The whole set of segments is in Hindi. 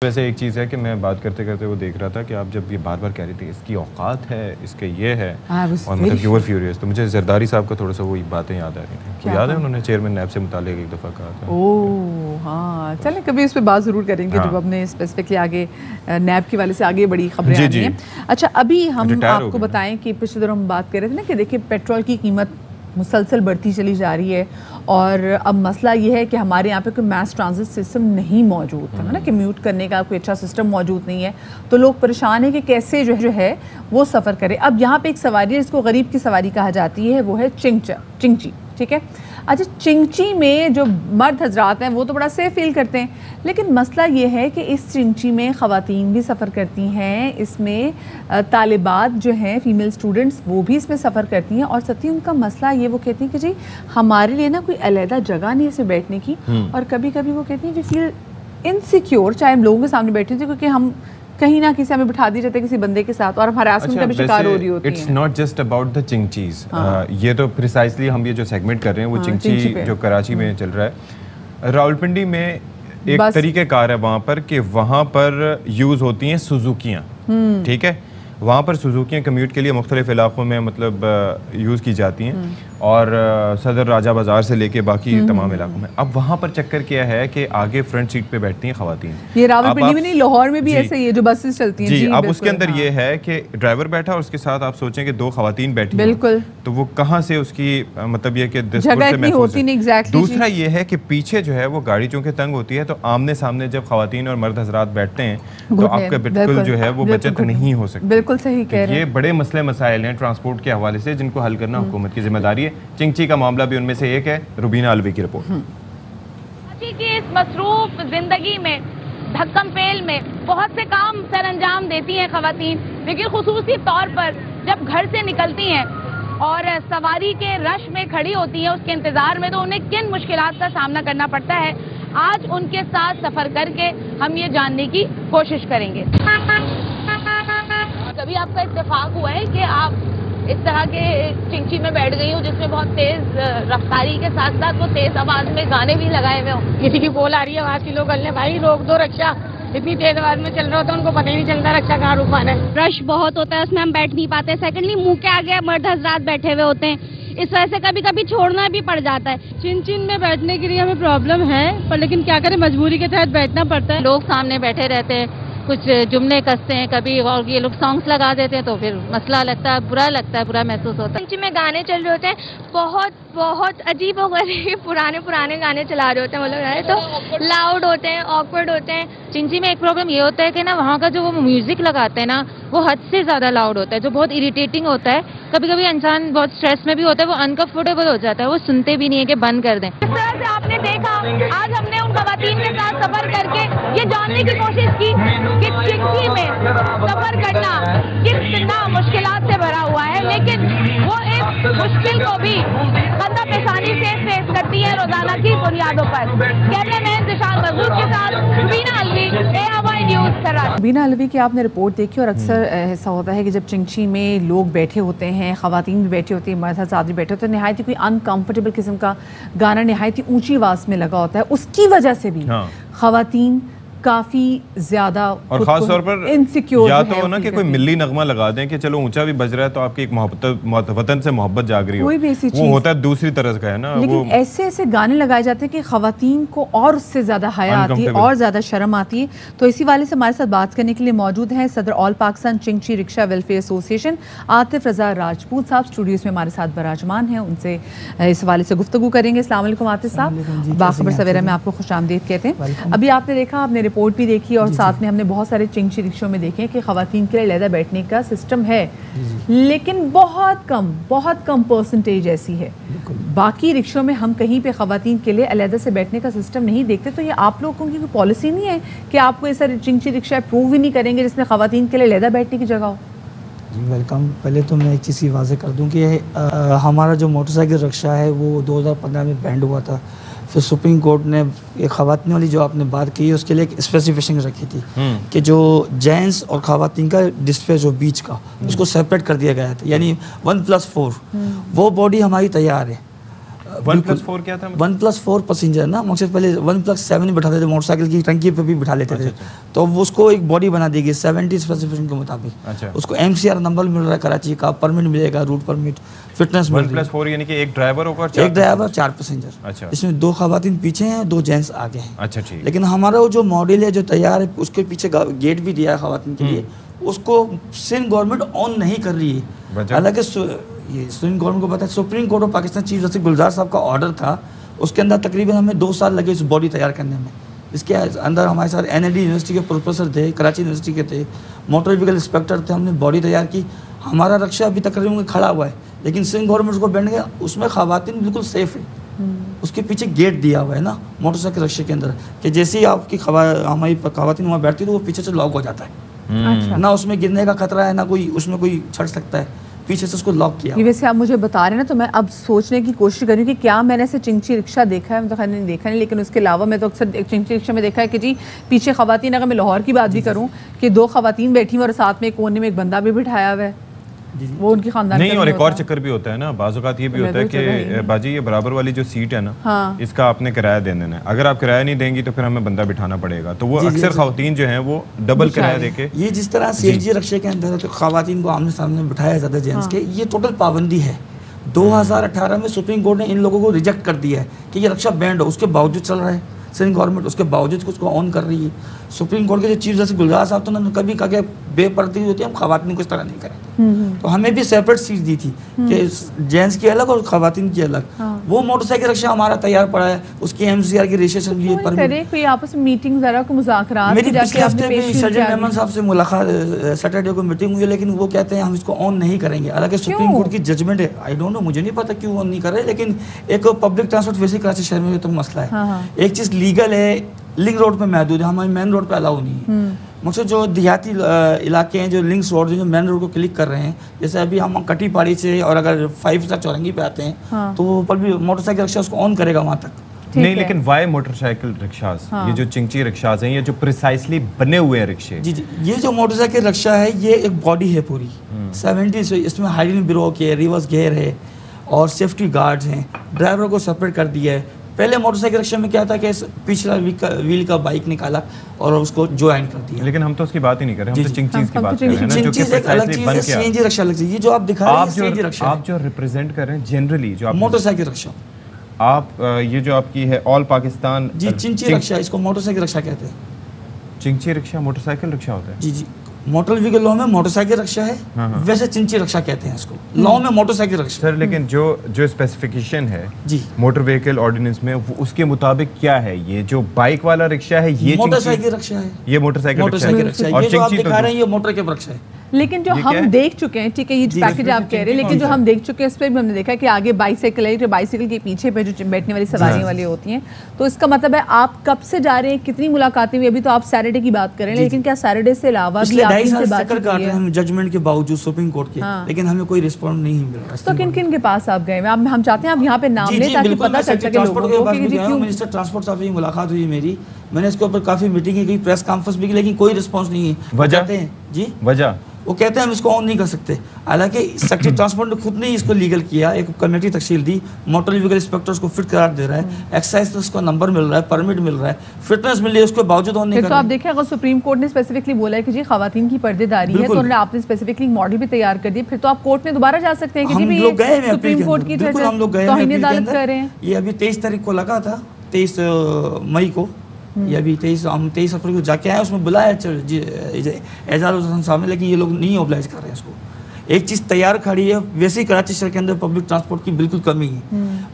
वैसे एक चीज़ है कि मैं बात करते करते वो देख रहा था कि आप जब ये बार बार कह रही थी इसकी औकात है, इसके ये है और मतलब यू वर फ्यूरियस, तो मुझे जरदारी साहब का थोड़ा सा वो बातें याद आ रही थी। तो याद है उन्होंने चेयरमैन नैब से मुतालिक एक दफ़ा कहा था। ओह हाँ, चलें कभी इस पर बात ज़रूर करेंगे जब अपने स्पेसिफिकली आगे नैब के वाले से आगे बड़ी खबरें आ रही हैं। अच्छा, अभी हम आपको बताएं कि पिछले दिनों हम बात कर रहे थे ना कि देखिए पेट्रोल की कीमत मुसलसल बढ़ती चली जा रही है और अब मसला ये है कि हमारे यहाँ पे कोई मैस ट्रांजिट सिस्टम नहीं मौजूद है ना, कम्यूट करने का कोई अच्छा सिस्टम मौजूद नहीं है, तो लोग परेशान है कि कैसे जो है वो सफ़र करें। अब यहाँ पे एक सवारी है जिसको गरीब की सवारी कहा जाती है, वो है चिंची, ठीक है। अच्छा, चिंची में जो मर्द हजरात हैं वो तो बड़ा सेफ फील करते हैं, लेकिन मसला ये है कि इस चिंची में ख़वातीन भी सफ़र करती हैं, इसमें तालिबात जो हैं फ़ीमेल स्टूडेंट्स वो भी इसमें सफ़र करती हैं और सती उनका मसला ये, वो कहती हैं कि जी हमारे लिए ना कोई अलहदा जगह नहीं है इसे बैठने की, और कभी कभी वो कहती हैं वी फील इनसिक्योर चाहे हम लोगों के सामने बैठे थे, क्योंकि हम कहीं ना किसी हमें बिठा दी जाते किसी बंदे के साथ और हम हरासमेंट का भी शिकार हो रही होती हैं। It's not just about the chinchis, ये तो प्रिसाइसली हम ये जो सेगमेंट कर रहे हैं वो चिंची जो कराची में चल रहा है। रावलपिंडी में एक तरीक़ेकार है वहाँ पर कि वहाँ पर यूज़ होती हैं सुजुकियाँ, ठीक है। वहाँ पर सुजुकियाँ कम्यूट के लिए मुख्तलिफ इलाक़ों में मतलब यूज़ की जाती हैं और सदर राजा बाज़ार से लेके बाकी तमाम इलाकों में। अब वहाँ पर चक्कर क्या है कि आगे फ्रंट सीट पे बैठती हैं ख़वातीन। ये रावलपिंडी में नहीं, लाहौर में भी ऐसे ही है जो बसेस चलती हैं। जी, अब उसके अंदर ये है कि ड्राइवर बैठा और उसके साथ आप सोचें कि दो ख़वातीन बैठी बिल्कुल, तो वो कहाँ से उसकी मतलब ये कि दूसरा ये है कि पीछे जो है वो गाड़ी चूँकि तंग होती है तो आमने सामने जब ख़वातीन और मर्द हज़रात बैठते हैं तो आपका बिल्कुल जो है वो बचत नहीं हो सकती। बिल्कुल सही कह रहे हैं। ये बड़े मसले मसाइल हैं ट्रांसपोर्ट के हवाले से जिनको हल करना हुकूमत की जिम्मेदारी है। चिंची का मामला भी उनमें से एक है। रुबीना अलवी की रिपोर्ट। कराची की इस मसरूफ जिंदगी में धक्कम पेल में बहुत से काम सर अंजाम देती हैं खवातीन, लेकिन खुसूसी तौर पर जब घर से निकलती हैं और सवारी के रश में खड़ी होती हैं उसके इंतजार में, तो उन्हें किन मुश्किलात का सामना करना पड़ता है, आज उनके साथ सफर करके हम ये जानने की कोशिश करेंगे। कभी आपका इत्तेफाक हुआ है कि आप इस तरह के चिंची में बैठ गई हो जिसमें बहुत तेज रफ्तारी के साथ साथ वो तेज आवाज में गाने भी लगाए हुए हो? किसी की कॉल आ रही है आवाज की, लोग गलने भाई रोक दो रक्षा, इतनी तेज आवाज में चल रहा होता है उनको पता ही नहीं चलता रक्षा कहाँ रुकवाना है। रश बहुत होता है उसमें हम बैठ नहीं पाते। सेकंडली मुंह के आगे मर्द हजरात बैठे हुए होते हैं, इस वजह से कभी कभी छोड़ना भी पड़ जाता है। चिन में बैठने के लिए हमें प्रॉब्लम है, पर लेकिन क्या करें मजबूरी के तहत बैठना पड़ता है। लोग सामने बैठे रहते हैं, कुछ जुमले कसते हैं कभी और ये लोग सॉन्ग्स लगा देते हैं तो फिर मसला लगता है, बुरा लगता है, बुरा महसूस होता है। चिंची में गाने चल रहे होते हैं, बहुत बहुत अजीब और गरीब पुराने गाने चला रहे होते हैं, मतलब तो लाउड होते हैं, ऑकवर्ड होते हैं। चिंची में एक प्रॉब्लम ये होता है कि ना वहाँ का जो वो म्यूजिक लगाते हैं ना वो हद से ज्यादा लाउड होता है, जो बहुत इरिटेटिंग होता है। कभी कभी इंसान बहुत स्ट्रेस में भी होता है, वो अनकंफर्टेबल हो जाता है, वो सुनते भी नहीं है कि बंद कर दें। इस तरह से आपने देखा, आज हमने उन खवातीन के साथ सफर करके ये जानने की कोशिश की कि चिंची में सफर करना कितना मुश्किलात से भरा हुआ है, लेकिन वो एक मुश्किल को भी कंधा पेशानी से फेस करती है रोजाना की बुनियादों पर। कैमरामैन जिशान मजदूर के साथ रुबीना अलवी, AMI न्यूज़ कराची। रुबीना अलवी की आपने रिपोर्ट देखी और अक्सर ऐसा होता है कि जब चिंची में लोग बैठे होते हैं, खवातीन भी बैठी होती है, मर्द हज़रात भी बैठे होते हैं, नहायत ही कोई अनकम्फर्टेबल किस्म का गाना नहायत ही ऊंची आवाज़ में लगा होता है, उसकी वजह से भी खवातीन काफी ज्यादा और खास तौर पर इनसिक्योर या तो ना कि कोई मिल्ली नगमा लगा दें कि चलो ऊंचा भी बज रहा है तो आपकी एक मोहब्बत वतन से मोहब्बत जाग रही हो, कोई भी ऐसी वो होता है दूसरी तरह का है ना। लेकिन वो ऐसे ऐसे गाने लगाए जाते हैं कि खवातीन को और उससे ज्यादा हया आती है और ज्यादा शर्म आती है। तो इसी वाले से हमारे साथ बात करने के लिए मौजूद हैं सदर all Pakistan chinchi rickshaw welfare association Atif Raza Rajput sahab, studios में हमारे साथ बराजमान हैं, उनसे इस वाले से गुफ्तगू करेंगे। अस्सलाम वालेकुम आतिफ साहब, बाखबर सवेरा में आपको खुशामदीद कहते हैं। अभी आपने देखा, आपने रिपोर्ट भी देखी और साथ में हमने बहुत सारे चिंची रिक्शों में देखे कि खवातीन के लिए अलहदा बैठने का सिस्टम है, लेकिन बहुत कम परसेंटेज ऐसी है। बाकी रिक्शों में हम कहीं पे खवातीन के लिए अलहदा से बैठने का सिस्टम नहीं देखते। तो ये आप लोगों की कोई पॉलिसी नहीं है कि आपको ऐसा चिंची रिक्शा अप्रूव ही नहीं करेंगे जिसमें खवातीन के लिए अलहदा बैठने की जगह हो? जी वेलकम। पहले तो मैं एक चीज़ की वाज़ेह कर दूं कि हमारा जो मोटरसाइकिल रिक्शा है वो 2015 में बैंड हुआ था। फिर सुप्रीम कोर्ट ने एक खवातीन वाली जो आपने बात की उसके लिए एक स्पेसिफिकेशन रखी थी कि जो जेंट्स और खवातीन का डिस्प्ले जो बीच का उसको सेपरेट कर दिया गया था, यानी 1+4 वो बॉडी हमारी तैयार है। 1+4 क्या था? 1+4 पैसेंजर ना, मकसद पहले 1+7 बिठाते थे, मोटरसाइकिल की टंकी पे भी बिठा लेते थे। तो अब उसको एक बॉडी बना देगी 70 स्पेसिफिकेशन के मुताबिक। उसको MCR नंबर मिल रहा है कराची का, परमिट मिलेगा, रूट परमिट, फिटनेस मिल रही है। 1+4 यानी कि एक ड्राइवर होगा और 4 पैसेंजर। अच्छा। इसमें 2 खवातीन पीछे हैं, 2 जेंट्स आगे हैं। अच्छा ठीक। लेकिन हमारा वो जो मॉडल है जो तैयार है, उसके पीछे गेट भी दिया है खवातीन के लिए, उसको सिंध गवर्नमेंट ऑन नहीं कर रही है। हालांकि ये सिंध गवर्नमेंट को पता है, supreme court of Pakistan chief justice Gulzar sahab का ऑर्डर था, उसके अंदर तकरीबन हमें 2 साल लगे इस बॉडी तैयार करने में। इसके अंदर हमारे साथ NLD यूनिवर्सिटी के प्रोफेसर थे, कराची यूनिवर्सिटी के थे, मोटर व्हीकल इंस्पेक्टर थे, हमने बॉडी तैयार की। हमारा रक्षा अभी तकरीबन खड़ा हुआ है, लेकिन सिंध गवर्नमेंट को बैंड गया, उसमें खवातीन बिल्कुल सेफ है। उसके पीछे गेट दिया हुआ है ना मोटरसाइकिल रक्षा के अंदर, कि जैसे ही आपकी हमारी खवातीन वहाँ बैठती है तो वो पीछे से लॉक हो जाता है। ना उसमें गिरने का खतरा है, ना कोई उसमें कोई छड़ सकता है, पीछे से उसको लॉक किया। वैसे आप मुझे बता रहे हैं ना, तो मैं अब सोचने की कोशिश कर रही हूँ कि क्या मैंने ऐसे चिंची रिक्शा देखा है, मतलब नहीं देखा नहीं, लेकिन उसके अलावा मैं तो अक्सर एक चिंची रिक्शा में देखा है कि जी पीछे खवातीन, अगर मैं लाहौर की बात भी करूँ कि 2 खवातीन बैठी हुई और साथ में एक कोने में एक बंदा भी बिठाया हुआ है, वो उनकी खानदान नहीं। और एक और चक्कर भी होता है ना, बाज़ औक़ात ये भी होता है कि बाजी ये बराबर वाली जो सीट है ना, इसका आपने किराया दे देना है, अगर आप किराया नहीं देंगी तो फिर हमें बंदा बिठाना पड़ेगा। तो वो अक्सर खवातीन जो हैं वो डबल किराया देके, ये जिस तरह CNG रक्षा के अंदर तो खवातीन को आमने सामने बिठाया जाता है जेंट्स के, ये टोटल पाबंदी है। 2018 में सुप्रीम कोर्ट ने इन लोगों को रिजेक्ट कर दिया है कि ये रक्षा बैंड हो, उसके बावजूद चल रहा है सिंध गवर्नमेंट, उसके बावजूद उसको ऑन कर रही है। सुप्रीम कोर्ट के जो चीफ जस्टिस गुलजार साहब तो उन्होंने कभी कहा कि बेपर्दगी होती है, हम खवातीन को इस तरह नहीं करेंगे। तो हमें भी सेपरेट सीट दी थी कि जेंट्स की अलग और खवातीन की अलग। वो मोटरसाइकिल रक्षा हमारा तैयार पड़ा है, उसकी MCR की रजिस्ट्रेशन की परमिट। कोई आपस में मीटिंग जरा को मुज़ाकरात, मेरी पिछले हफ्ते भी सर्जन मेमन साहब से मुलाकात, सैटरडे को मीटिंग हुई है, लेकिन वो कहते हैं हम इसको ऑन नहीं करेंगे। हालांकि सुप्रीम कोर्ट की जजमेंट है, आई डोंट नो, मुझे नहीं पता क्यों ऑन नहीं कर रहे, लेकिन एक पब्लिक ट्रांसपोर्ट वैसे कराची शहर में तो मसला है। एक चीज़ लीगल है, लिंक रोड पे महदूद है, हमारे मेन रोड पे अलाउ नहीं है। मुझसे जो देहाती इलाके हैं, जो लिंक्स रोड जो मेन रोड को क्लिक कर रहे हैं, जैसे अभी हम कटी पहाड़ी से और अगर 5 स्टार चौरंगी पे आते हैं तो वो पर भी मोटरसाइकिल रिक्शा उसको ऑन करेगा वहाँ तक। नहीं, लेकिन वाई मोटरसाइकिल रिक्शाज, ये जो चिंची रिक्शाज हैं, ये जो प्रिसाइसली बने हुए हैं रिक्शे, जी, ये जो मोटरसाइकिल रिक्शा है ये एक बॉडी है पूरी 70, इसमें हाइड्रोलिक ब्रेक है, रिवर्स गियर है और सेफ्टी गार्ड्स हैं, ड्राइवर को सेपरेट कर दिया है। पहले मोटरसाइकिल रिक्शा में क्या था कि पिछला व्हील का बाइक निकाला और उसको ज्वाइन कर दिया। लेकिन हम तो उसकी बात ही नहीं कर रहे, हम तो चिंचीज की बात कर रहे हैं ना, जो कि एक अलग चीज है। CNG रिक्शा अलग चीज, ये जो आप दिखा रहे हैं CNG रिक्शा, आप जो रिप्रेजेंट कर रहे हैं जनरली जो आप मोटरसाइकिल रिक्शा, आप ये जो आपकी है ऑल पाकिस्तान जी चिंची रिक्शा, इसको मोटरसाइकिल रिक्शा कहते हैं। चिंची रिक्शा मोटरसाइकिल रिक्शा होता है? जी, मोटर व्हीकल लॉ में मोटरसाइकिल रिक्शा है, वैसे चिंची रिक्शा कहते हैं इसको लॉ में मोटरसाइकिल रिक्शा। सर लेकिन जो स्पेसिफिकेशन है जी मोटर व्हीकल ऑर्डिनेंस में, उसके मुताबिक क्या है? ये जो बाइक वाला रिक्शा है ये मोटरसाइकिल रिक्शा है, ये मोटरसाइकिल रिक्शा है, और ये जो आप दिखा रहे हैं ये मोटर के रिक्शा है। लेकिन जो हम देख चुके हैं, ठीक है, ये पैकेज आप कह रहे हैं, लेकिन जो हम देख चुके हैं इस पर भी हमने देखा कि आगे बाइसाइकिल है, जो बाइसाइकिल के पीछे पे जो बैठने वाली सवारी वाली होती हैं। तो इसका मतलब है आप कब से जा रहे हैं, कितनी मुलाकातें हुई? अभी तो आप सैटरडे की बात कर रहे हैं, लेकिन क्या सैटरडे से अलावा भी आप इनसे बात कर रहे हैं जजमेंट के बावजूद सुप्रीम कोर्ट के, लेकिन हमें कोई रिस्पॉन्स नहीं मिल रहा। तो किन किन के पास आप गए? हम चाहते हैं आप यहाँ पे नाम लें ताकि पता चल सके लोगों को कि क्यों। मिनिस्टर ट्रांसपोर्ट साहब से मुलाकात हुई मेरी, मैंने इसके ऊपर काफी मीटिंग की, प्रेस कॉन्फ्रेंस भी की, लेकिन कोई रिस्पॉन्स नहीं है। वजह जी वजह वो कहते हैं हम इसको ऑन नहीं कर सकते। हालांकि सेक्रेटरी ट्रांसपोर्ट ने खुद ने इसको लीगल किया, एक कमेटी तश्कील दी, मोटर व्हीकल इंस्पेक्टर्स को फिट करार दे रहा है, एक्साइज तो उसको नंबर मिल रहा है, परमिट मिल रहा है, फिटनेस मिल रही है, उसके बावजूद ऑन नहीं कर रहे। तो आप देखें अगर सुप्रीम कोर्ट ने स्पेसिफिकली बोला है कि जी खवातीन की पर्देदारी है, तो उन्होंने आपने स्पेसिफिकली मॉडल भी तैयार कर दिया, फिर तो आप कोर्ट में दोबारा जा सकते हैं कि हम लोग गए हैं सुप्रीम कोर्ट की बिल्कुल हम लोग गए हैं। ये अभी 23 तारीख को लगा था, 23 मई को, ये अभी 23 अप्रैल को जाके आए, उसमें बुलाया एजाज हुसैन साहब ने, लेकिन ये लोग नहीं ऑब्लाइज कर रहे हैं इसको। एक चीज़ तैयार खड़ी है, वैसे ही कराची शहर के अंदर पब्लिक ट्रांसपोर्ट की बिल्कुल कमी है,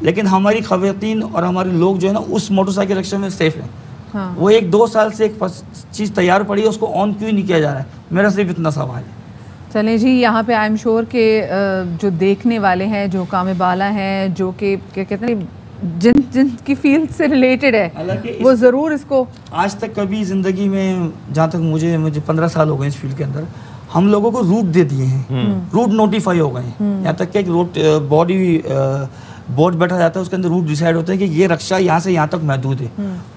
लेकिन हमारी खवातीन और हमारे लोग जो है ना उस मोटरसाइकिल रिक्शा में सेफ है। हाँ। वो 1-2 साल से एक चीज़ तैयार पड़ी है, उसको ऑन क्यों नहीं किया जा रहा है, मेरा सिर्फ इतना सवाल है। चलें जी, यहाँ पे आई एम श्योर के जो देखने वाले हैं, जो काम बाला हैं, जो कि क्या कहते हैं जिनकी फील्ड से रिलेटेड है, वो ज़रूर इसको आज तक कभी ज़िंदगी में, जहाँ तक मुझे 15 साल हो गए इस फील्ड के अंदर, हम लोगों को रूट दे दिए हैं, रूट नोटिफाई हो गए हैं। यहाँ तक कि रूट बॉडी बोर्ड बैठा जाता है, उसके अंदर रूट डिसाइड होते हैं कि ये रक्षा यहाँ से यहाँ तक महदूद है,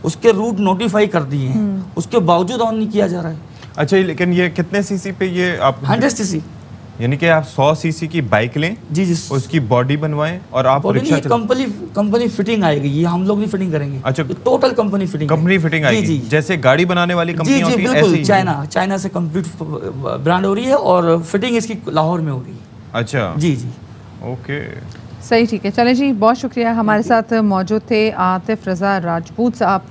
उसके रूट नोटिफाई कर दिए हैं, उसके बावजूद ऑन नहीं किया जा रहा है। अच्छा, लेकिन ये कितने सीसी पे ये आप 100 सीसी यानी कि आप 100 सीसी की बाइक लें, जी जी, उसकी बॉडी बनवाएं और आप रिक्शा कंपनी फिटिंग आएगी, ये हम लोग नहीं फिटिंग करेंगे। अच्छा, टोटल कंपनी फिटिंग आएगी। जी, जैसे गाड़ी बनाने वाली कंपनी होती है ऐसी। चाइना से कंप्लीट ब्रांड हो रही है और फिटिंग इसकी लाहौर में हो रही है। अच्छा जी जी, ओके, सही, ठीक है। चलें जी, बहुत शुक्रिया। हमारे साथ मौजूद थे आतिफ रज़ा राजपूत साहब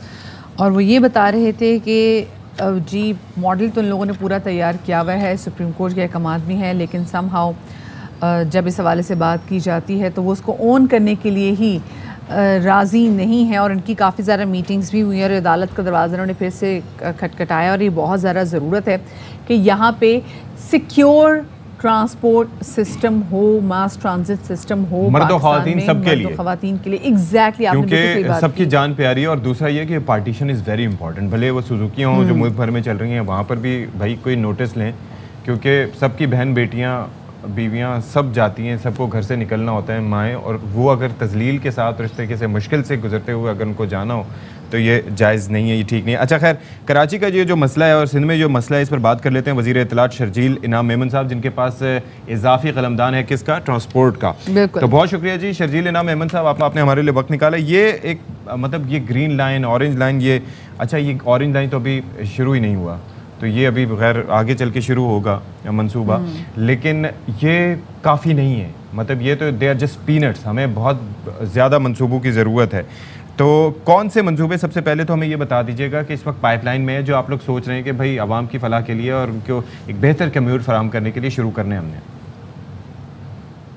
और वो ये बता रहे थे कि जी मॉडल तो उन लोगों ने पूरा तैयार किया हुआ है, सुप्रीम कोर्ट के अहकामात भी हैं, लेकिन समहाउ जब इस हवाले से बात की जाती है तो वो उसको ओन करने के लिए ही राज़ी नहीं है और इनकी काफ़ी ज़्यादा मीटिंग्स भी हुई और अदालत का दरवाज़ा उन्होंने फिर से खटखटाया और ये बहुत ज़्यादा ज़रूरत है कि यहाँ पे सिक्योर ट्रांसपोर्ट सिस्टम हो, मास ट्रांजिट सिस्टम हो, मर्द और ख़वातीन सबके लिए, ख़वातीन के लिए। एग्जैक्टली, क्योंकि सबकी जान प्यारी है। और दूसरा ये कि पार्टीशन इज़ वेरी इंपॉर्टेंट। भले वो सुजुकी हों जो मुल्क भर में चल रही हैं, वहाँ पर भी भाई कोई नोटिस लें, क्योंकि सबकी बहन बेटियाँ बीवियाँ सब जाती हैं, सबको घर से निकलना होता है, माएँ, और वो अगर तजलील के साथ और इस तरीके से मुश्किल से गुजरते हुए अगर उनको जाना हो तो ये जायज़ नहीं है, ये ठीक नहीं है। अच्छा, खैर, कराची का ये जो मसला है और सिंध में जो मसला है, इस पर बात कर लेते हैं वज़ीर इत्तलात शर्जील इनाम मेमन साहब, जिनके पास इजाफी कलमदान है किसका, ट्रांसपोर्ट का। तो बहुत शुक्रिया जी शर्जील इनाम मेमन साहब, आपने हमारे लिए वक्त निकाला। ये एक मतलब ये ग्रीन लाइन, ऑरेंज लाइन, ये अच्छा, ये ऑरेंज लाइन तो अभी शुरू ही नहीं हुआ, तो ये अभी गैर आगे चल के शुरू होगा मंसूबा, लेकिन ये काफ़ी नहीं है। मतलब ये तो दे आर जस्ट पीनट्स, हमें बहुत ज़्यादा मंसूबों की ज़रूरत है। तो कौन से मंसूबे, सबसे पहले तो हमें ये बता दीजिएगा कि इस वक्त पाइपलाइन में है जो आप लोग सोच रहे हैं कि भाई आवाम की फलाह के लिए और उनको एक बेहतर कम्यूट फराहम करने के लिए शुरू करने हमने?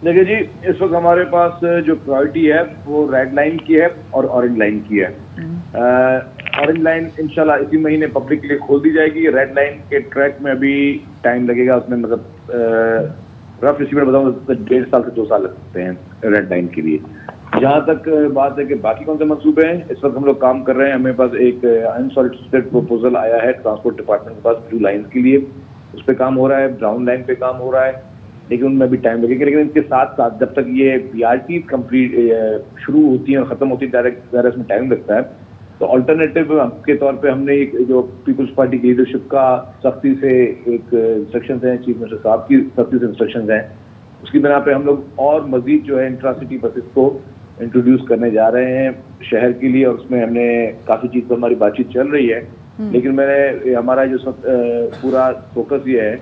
देखिए जी, इस वक्त हमारे पास जो प्रायोरिटी है वो रेड लाइन की है और ऑरेंज लाइन की है। ऑरेंज लाइन इंशाल्लाह इसी महीने पब्लिक के लिए खोल दी जाएगी। रेड लाइन के ट्रैक में अभी टाइम लगेगा, उसमें मतलब रफ एस्टीमेट बताऊँ तो 1.5 साल से 2 साल लग सकते हैं रेड लाइन के लिए। जहाँ तक बात है कि बाकी कौन से मंसूबे हैं, इस वक्त हम लोग काम कर रहे हैं। हमें पास एक अनसॉलिसिटेड प्रपोजल आया है ट्रांसपोर्ट डिपार्टमेंट के पास ब्लू लाइन के लिए, उस पर काम हो रहा है। ब्राउन लाइन पे काम हो रहा है, लेकिन उनमें भी टाइम लगेगा। लेकिन इनके साथ साथ जब तक ये BRT कंप्लीट शुरू होती है और ख़त्म होती है, डायरेक्ट इसमें टाइम लगता है। तो अल्टरनेटिव के तौर पे हमने एक जो पीपल्स पार्टी की लीडरशिप का सख्ती से एक इंस्ट्रक्शंस हैं, चीफ मिनिस्टर साहब की सख्ती से इंस्ट्रक्शंस हैं, उसकी बिना पे हम लोग और मजीद जो है इंट्रासिटी बसेस को इंट्रोड्यूस करने जा रहे हैं शहर के लिए। और उसमें हमने काफ़ी चीज़ पर हमारी बातचीत चल रही है, लेकिन हमारा जो पूरा फोकस ये है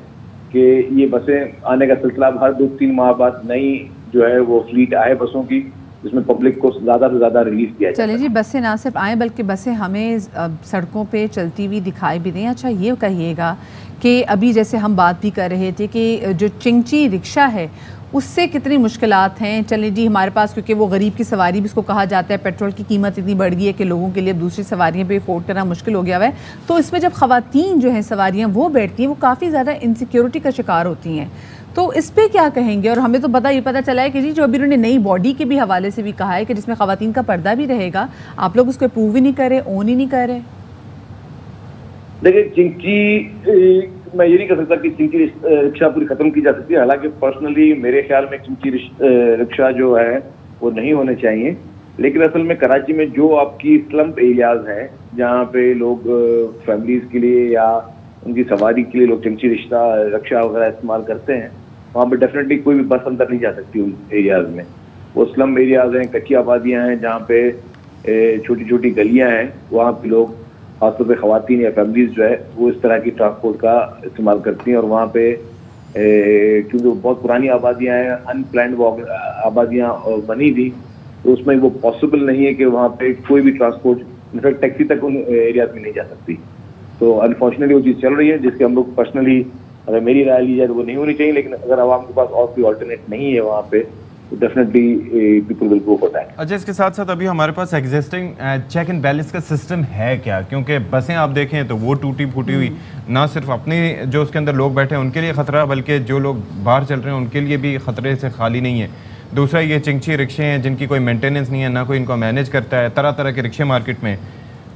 कि ये बसें आने का सिलसिला हर 2-3 माह बाद नई जो है वो फ्लीट आए बसों की, जिसमें पब्लिक को ज़्यादा से ज़्यादा रिलीफ किया जाए। चलिए जी, बसें ना सिर्फ आएँ बल्कि बसें हमें सड़कों पे चलती हुई दिखाई भी दें। अच्छा, ये कहिएगा कि अभी जैसे हम बात भी कर रहे थे कि जो चिंची रिक्शा है उससे कितनी मुश्किलात हैं। चलें जी, हमारे पास क्योंकि वो गरीब की सवारी भी इसको कहा जाता है, पेट्रोल की कीमत इतनी बढ़ गई है कि लोगों के लिए अब दूसरी सवारियाँ भी अफोर्ड करना मुश्किल हो गया है। तो इसमें जब ख़वातीन जो हैं सवारियाँ वो बैठती हैं, वो काफ़ी ज़्यादा इनसिक्योरिटी का शिकार होती हैं। तो इस पर क्या कहेंगे? और हमें तो ये पता चला है कि जी जो अभी उन्होंने नई बॉडी के भी हवाले से भी कहा है कि जिसमें ख़वातीन का पर्दा भी रहेगा, आप लोग उसको अप्रूव ही नहीं कर रहे, ओन ही नहीं कर रहे। देखिए, चिंची मैं ये नहीं कह सकता कि चिंची रिक्शा पूरी खत्म की जा सकती है। हालांकि पर्सनली मेरे ख्याल में चिंची रिक्शा जो है वो नहीं होने चाहिए, लेकिन असल में कराची में जो आपकी स्लम्प एरियाज हैं जहाँ पे लोग फैमिलीज के लिए या उनकी सवारी के लिए लोग चिंची रिक्शा वगैरह इस्तेमाल करते हैं, वहाँ पे डेफिनेटली कोई भी बस अंदर नहीं जा सकती उन एरियाज में। वो स्लम एरियाज हैं, कच्ची आबादियाँ हैं, जहाँ पे छोटी छोटी गलियाँ हैं, वहाँ पे लोग खासतौर पे ख़वातीन या फैमिलीज जो है वो इस तरह की ट्रांसपोर्ट का इस्तेमाल करती हैं। और वहाँ पे क्योंकि वो बहुत पुरानी आबादियाँ हैं, अनप्लान्ड आबादियाँ बनी थी, तो उसमें वो पॉसिबल नहीं है कि वहाँ पे कोई भी ट्रांसपोर्ट, इनफैक्ट टैक्सी तक उन एरियाज में नहीं जा सकती। तो अनफॉर्चुनेटली वो चीज़ चल रही है, जिसके हम लोग पर्सनली अगर मेरी राय ली जाए तो वो नहीं होनी चाहिए। लेकिन अगर आवाम के पास और कोई ऑल्टरनेट नहीं है वहाँ पे, तो definitely people will go for that. अच्छा, इसके साथ साथ अभी हमारे पास एग्जिस्टिंग चेक एंड बैलेंस का सिस्टम है क्या? क्योंकि बसें आप देखें तो वो टूटी फूटी हुई, ना सिर्फ अपने जो उसके अंदर लोग बैठे हैं उनके लिए ख़तरा, बल्कि जो लोग बाहर चल रहे हैं उनके लिए भी ख़तरे से खाली नहीं है। दूसरा, ये चिंची रिक्शे हैं जिनकी कोई मेंटेनेंस नहीं है, ना कोई इनको मैनेज करता है। तरह तरह के रिक्शे मार्केट में,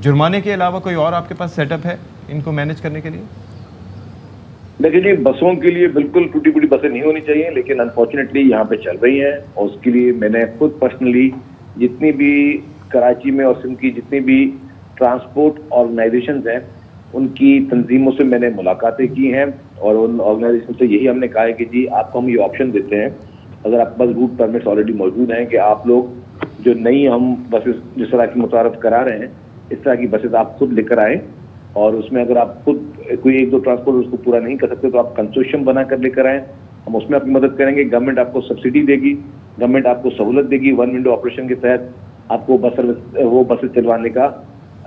जुर्माने के अलावा कोई और आपके पास सेटअप है इनको मैनेज करने के लिए? देखिए जी, बसों के लिए बिल्कुल टूटी फूटी बसें नहीं होनी चाहिए, लेकिन अनफॉर्चुनेटली यहाँ पे चल रही हैं। और उसके लिए मैंने खुद पर्सनली जितनी भी कराची में और सिंध की जितनी भी ट्रांसपोर्ट ऑर्गेनाइजेशंस हैं उनकी तंजीमों से मैंने मुलाकातें की हैं और उन ऑर्गेनाइजेशन से यही हमने कहा है कि जी आपको हम ये ऑप्शन देते हैं, अगर आपके पास रूट परमिट्स ऑलरेडी मौजूद हैं, कि आप लोग जो नई हम बसेस जिस तरह की मुतारफ करा रहे हैं, इस तरह की बसेस आप खुद लेकर आए, और उसमें अगर आप खुद कोई एक दो ट्रांसपोर्ट उसको पूरा नहीं कर सकते तो आप कंसोर्शियम बना कर लेकर आए, हम उसमें आपकी मदद करेंगे। गवर्नमेंट आपको सब्सिडी देगी, गवर्नमेंट आपको सहूलत देगी, वन विंडो ऑपरेशन के तहत आपको वो बसेस चलवाने का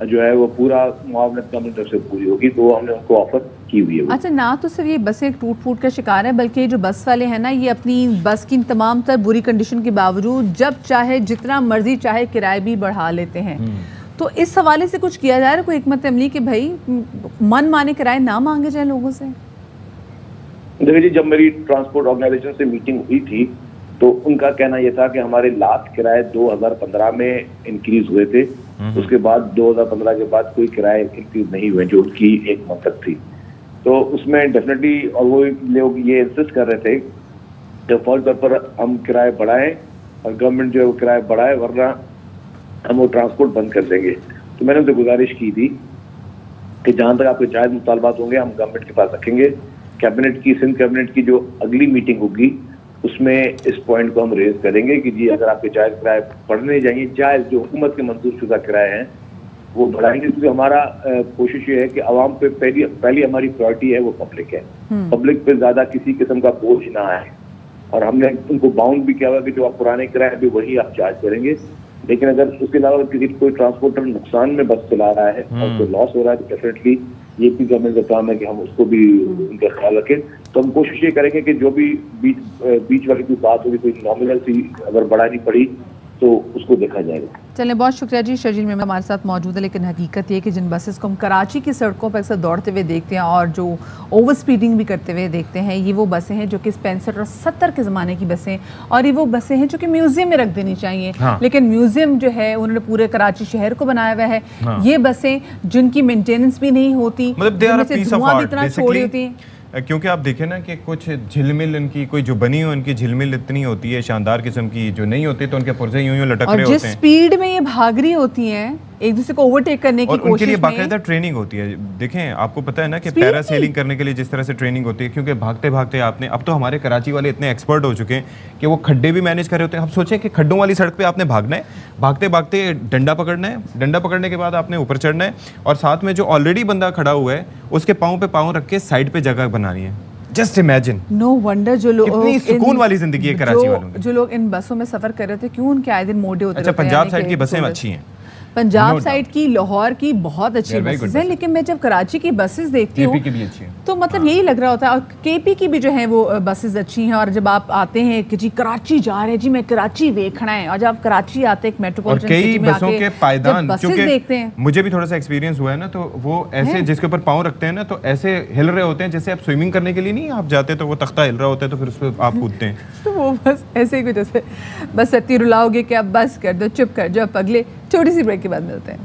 जो है वो पूरा मुआवनत गवर्नमेंट तरफ से पूरी होगी, तो हमने उनको ऑफर की हुई है। अच्छा, ना तो सिर्फ ये बसें टूट फूट का शिकार है, बल्कि जो बस वाले हैं ना, ये अपनी बस की तमाम तर बुरी कंडीशन के बावजूद जब चाहे जितना मर्जी चाहे किराए भी बढ़ा लेते हैं। तो इस हवाले से कुछ किया जा रहा है, कोई हिकमत अमली कि भाई मन माने किराए ना मांगे जाए लोगों से? देखिए जी, जब मेरी ट्रांसपोर्ट ऑर्गेनाइजेशन से मीटिंग हुई थी तो उनका कहना यह था कि हमारे लास्ट किराए 2015 में इंक्रीज हुए थे, उसके बाद 2015 के बाद कोई किराए इंक्रीज नहीं हुए, जो उनकी एक मंतक थी। तो उसमें डेफिनेटली, और वो लोग ये इंसिस्ट कर रहे थे कि फौरी तौर पर हम किराए बढ़ाएं और गवर्नमेंट जो है वो किराए बढ़ाए, वरना हम वो ट्रांसपोर्ट बंद कर देंगे। तो मैंने उनसे गुजारिश की थी कि जहां तक आपके जायज मुतालबात होंगे हम गवर्नमेंट के पास रखेंगे। कैबिनेट की, सिंध कैबिनेट की जो अगली मीटिंग होगी उसमें इस पॉइंट को हम रेज करेंगे कि जी अगर आपके जायज किराए बढ़ने जाएंगे, जायज जो हुकूमत के मंजूर शुदा किराए हैं वो बढ़ाएंगे, क्योंकि हमारा कोशिश ये है कि आवाम पे पहली हमारी प्रायोरिटी है वो पब्लिक है, पब्लिक पे ज्यादा किसी किस्म का बोझ ना आए। और हमने उनको बाउंड भी किया हुआ कि जो आप पुराने किराए भी वही आप चार्ज करेंगे, लेकिन अगर उसके अलावा किसी कोई ट्रांसपोर्टर नुकसान में बस चला रहा है और कोई लॉस हो रहा है तो डेफिनेटली ये भी गवर्नमेंट का काम है कि हम उसको भी उनका ख्याल रखें। तो हम कोशिश ये करेंगे कि जो भी बीच वाली कोई बात होगी, कोई नॉमिनल सी अगर बढ़ानी पड़ी तो उसको देखा जाएगा। चलें, बहुत शुक्रिया जी। शर्जील मेमन हमारे साथ मौजूद है, लेकिन हकीकत ये है कि जिन बसेस को हम कराची की सड़कों पर अक्सर दौड़ते हुए देखते हैं और जो ओवर स्पीडिंग भी करते हुए देखते हैं, ये वो बसें हैं जो कि 65 और 70 के ज़माने की बसें, और ये वो बसें हैं जो कि म्यूजियम में रख देनी चाहिए। हाँ। लेकिन म्यूजियम जो है उन्होंने पूरे कराची शहर को बनाया हुआ है। हाँ। ये बसें जिनकी मेंटेनेंस भी नहीं होती, धुआं भी इतना छोड़ी होती है, क्योंकि आप देखें ना कि कुछ झिलमिल इनकी कोई जो बनी हो, उनकी झिलमिल इतनी होती है शानदार किस्म की, जो नहीं होती तो उनके पुर्जे यूं यूं लटक रहे होते हैं। जिस स्पीड में ये भाग रही होती हैं एक दूसरे को ओवरटेक करने की कोशिश में, उनके लिए बाकायदा ट्रेनिंग होती है। देखें, आपको पता है ना कि पैरासेलिंग करने के लिए जिस तरह से ट्रेनिंग होती है, क्योंकि भागते भागते आपने, अब तो हमारे कराची वाले इतने एक्सपर्ट हो चुके हैं कि वो खड्डे भी मैनेज कर रहे होते हैं। अब सोचें कि खड्डों वाली सड़क पे आपने भागना है, भागते भागते डंडा पकड़ना है, डंडा पकड़ने के बाद आपने ऊपर चढ़ना है, और साथ में जो ऑलरेडी बंदा खड़ा हुआ है उसके पाँव पे पाँव रख के साइड पे जगह बनानी है। जस्ट इमेजिन, नो वंडर जो लोग कितनी सुकून वाली जिंदगी है कराची वालों की। जो लोग इन बसों में सफर कर रहे थे, क्यों उनके आए दिन मोटे होते? अच्छा, पंजाब साइड की बसें अच्छी हैं, पंजाब साइड की, लाहौर की बहुत अच्छी बसेस हैं, लेकिन मैं जब कराची की बसेस देखती हूँ तो मतलब यही लग रहा होता है। और केपी की भी जो है वो बसेस अच्छी हैं, और जब आप आते हैं कि जी कराची जा रहे हैं, जी मैं कराची देखना है, और जब आप कराची आते हैं मेट्रोपॉलिटन सिटी में बसों के पायदान देखते हैं, मुझे भी थोड़ा सा एक्सपीरियंस हुआ है ना, तो वो ऐसे जिसके ऊपर पाँव रखते हैं ना तो ऐसे हिल रहे होते हैं जैसे आप स्विमिंग करने के लिए नहीं आप जाते तो वो तख्ता हिल रहा होता है तो फिर उस पर आप कूदते हैं। तो वो बस ऐसे ही कुछ, जैसे बस इतनी रुलाओगे कि आप बस कर दो, चुप कर जाओ, अगले छोटी सी ब्रेक के बाद मिलते हैं।